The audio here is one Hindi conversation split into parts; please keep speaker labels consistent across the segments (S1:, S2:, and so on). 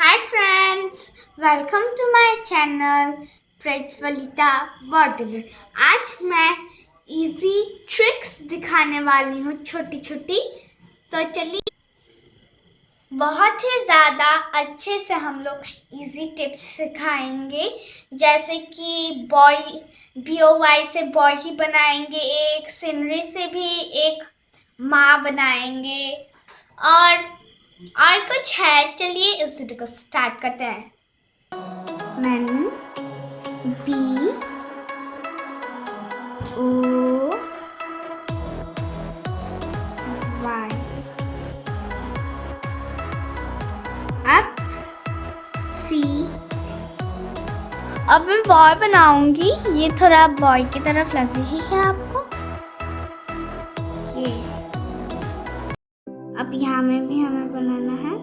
S1: Hi friends, welcome to my channel प्रज्वलिता बॉर्डोलोई। आज मैं इजी ट्रिक्स दिखाने वाली हूँ छोटी छोटी। तो चलिए, बहुत ही ज़्यादा अच्छे से हम लोग इजी टिप्स सिखाएंगे। जैसे कि BOY से बॉडी बनाएंगे, एक सीनरी से भी एक माँ बनाएंगे और कुछ है। चलिए इस वीडियो को स्टार्ट करते हैं। मैन BOY अब C। अब मैं बॉय बनाऊंगी। ये थोड़ा बॉय की तरफ लग रही है आपको। ये अब यहाँ में भी हमें बनाना है।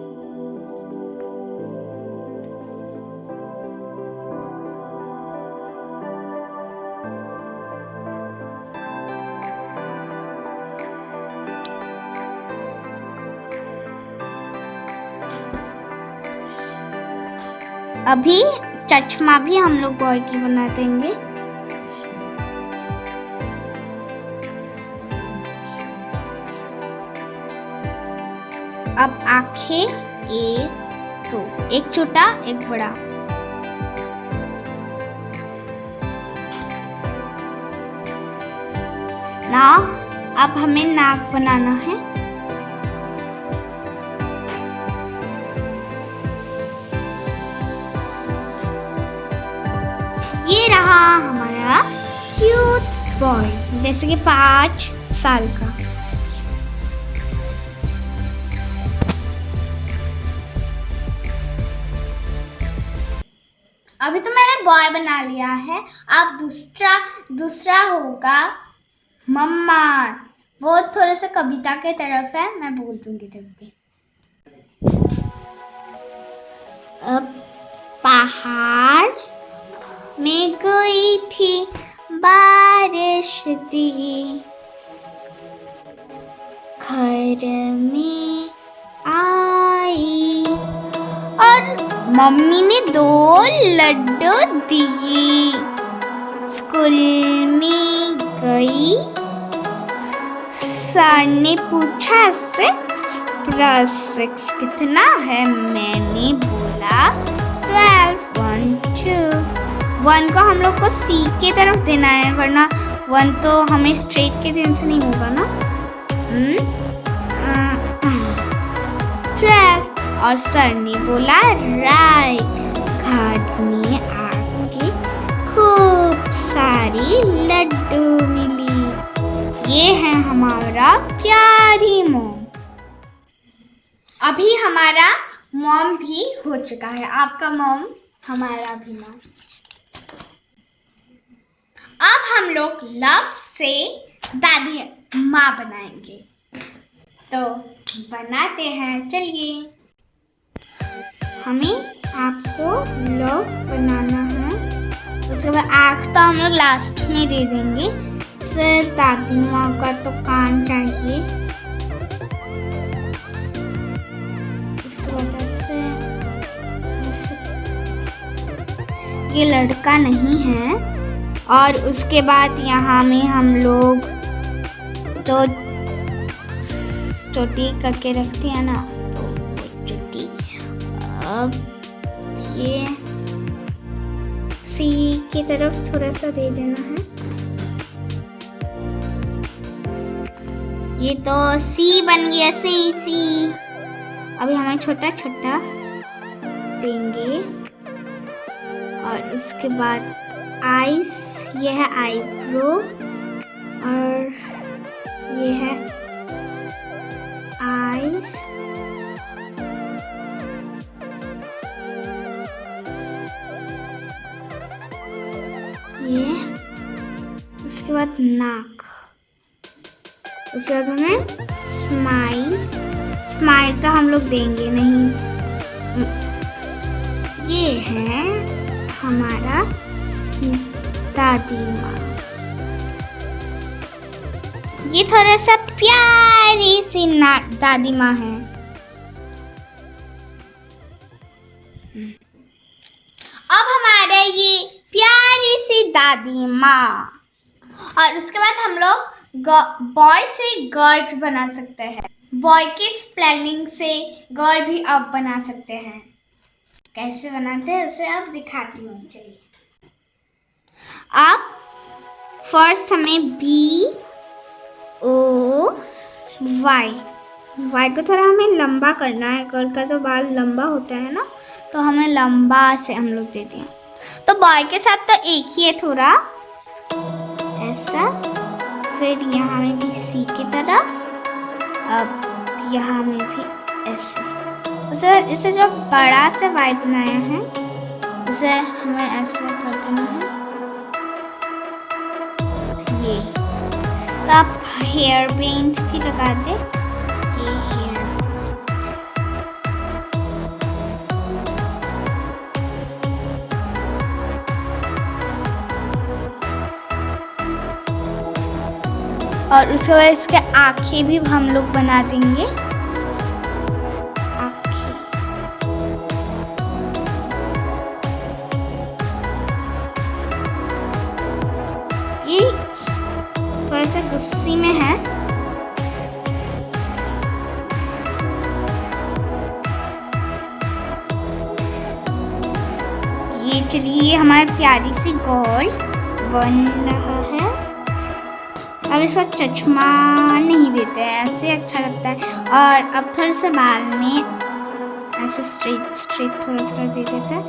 S1: अभी चश्मा भी हम लोग बॉय की बना देंगे। अब आंखें एक छोटा एक बड़ा। ना अब हमें नाक बनाना है। ये रहा हमारा क्यूट बॉय, जैसे कि 5 साल का। अभी तो मैंने बॉय बना लिया है। अब दूसरा होगा मम्मा। वो थोड़ा सा कविता के तरफ है, मैं बोल दूंगी तब भी। अब पहाड़ में गई थी बारिश थी, घर में आई और मम्मी ने 2 लड्डू दिए। स्कूल में गई, सर ने पूछा 6 + 6 कितना है। मैंने बोला 12। 1 2। 1 को हम लोग को C की तरफ देना है, वरना 1 तो हमें स्ट्रेट के दिन से नहीं होगा ना। 12 और सर ने बोला राइट। घर में आके खूब सारी लड्डू मिली। ये है हमारा प्यारी मॉम। अभी हमारा मॉम भी हो चुका है, आपका मॉम, हमारा भी मॉम। अब हम लोग लव से दादी माँ बनाएंगे, तो बनाते हैं। चलिए, हमें आपको लव बनाना है। उसके बाद आँख तो हम लोग लास्ट में दे देंगे। फिर दादी माँ का तो कान चाहिए। इसके बाद ऐसे ये लड़का नहीं है। और उसके बाद यहाँ में हम लोग जो चोटी करके रखती है ना, तो चोटी। अब ये C की तरफ थोड़ा सा दे देना है। ये तो C बन गया। C। अभी हमें छोटा छोटा देंगे। और उसके बाद आईज, ये है आईब्रो और ये है आईज। ये उसके बाद नाक। उसके बाद हमें स्माइल तो हम लोग देंगे नहीं। ये है हमारा दादी माँ। ये थोड़ा सा प्यारी सी दादी माँ है। अब हमारे ये प्यारी सी दादी माँ, और उसके बाद हम लोग बॉय से गर्ल बना सकते हैं। बॉय के स्पेलिंग से गर्ल भी अब बना सकते हैं। कैसे बनाते हैं उसे अब दिखाती हूँ। चलिए, अब फर्स्ट हमें BOY को थोड़ा हमें लंबा करना है। गर्ल का तो बाल लंबा होता है ना, तो हमें लंबा से हम लोग देते हैं। तो बॉय के साथ तो एक ही है, थोड़ा ऐसा, फिर यहाँ में भी C की तरफ, अब यहाँ में भी ऐसे। इसे जो बड़ा से Y बनाया है उसे हमें ऐसे कर देना है ये। तो आप हेयर बैंड भी लगा दे, ये हेयर। और उसके बाद इसके आँखें भी हम लोग बना देंगे। आँखें, ये थोड़ा सा गुस्से में है। ये चलिए हमारी प्यारी सी गर्ल बन रहा है। अब इसका चश्मा नहीं देते हैं, ऐसे अच्छा लगता है। और अब थोड़ा सा बाल में ऐसे स्ट्रेट थोड़ा थोड़ा दे देते हैं।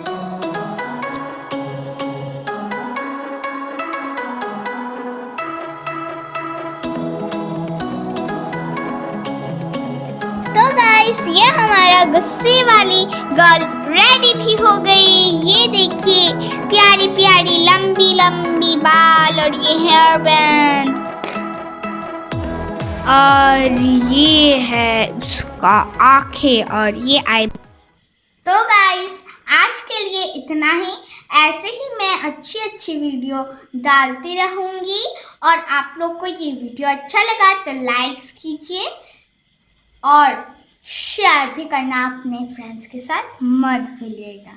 S1: तो गाइस, ये हमारा गुस्से वाली गर्ल रेडी भी हो गई। ये देखिए, प्यारी प्यारी लंबी लंबी बाल और ये हेयर बैंड, और ये है उसका आंखें और ये आई। तो गाइस, आज के लिए इतना ही। ऐसे ही मैं अच्छी वीडियो डालती रहूंगी। और आप लोग को ये वीडियो अच्छा लगा तो लाइक्स कीजिए और शेयर भी करना अपने फ्रेंड्स के साथ मत भूलिएगा।